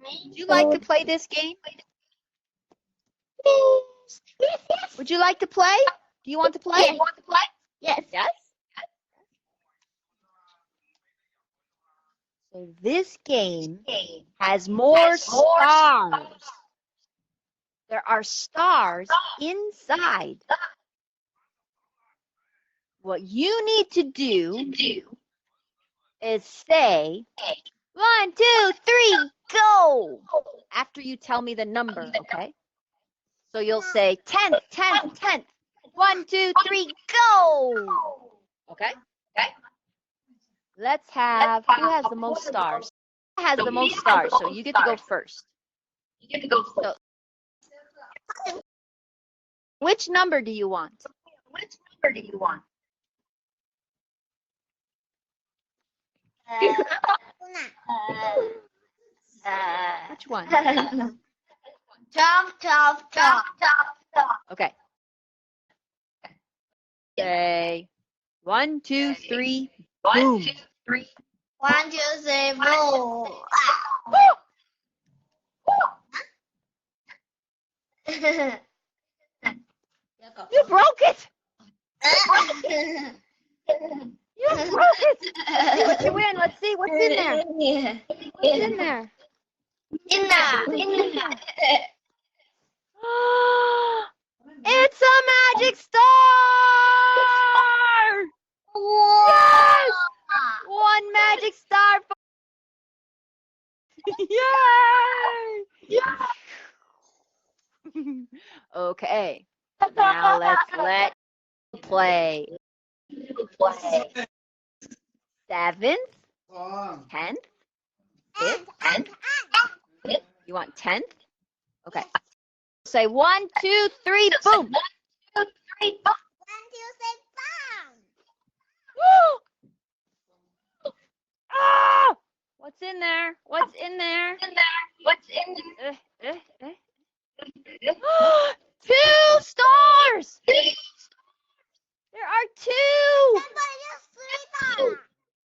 Would you like to play this game? Yes. Would you like to play? Do you want to play? Yes. Yes. Yes? So this game has more stars. There are stars inside. What you need to do is say, 1, 2, 3, go! After you tell me the number, okay? So you'll say 10th, 10th, 10th. 1, 2, 3, go! Okay? Let's have, who has the most stars? Who has the most stars? So you get to go first. So, which number do you want? Which one? Top. Okay. Say 1, 2, 3, boom. 1, 2, 3, boom. You broke it! You broke it! Let's see what you win. Let's see what's in there. What's in there? It's a magic star! Yes! One magic star. Yay! Okay. Now let play. 7th, 10th, 5th. You want 10th? Okay. Say 1, 2, 3, boom. 1, 2, 3, boom. Ah! What's in there? What's in there?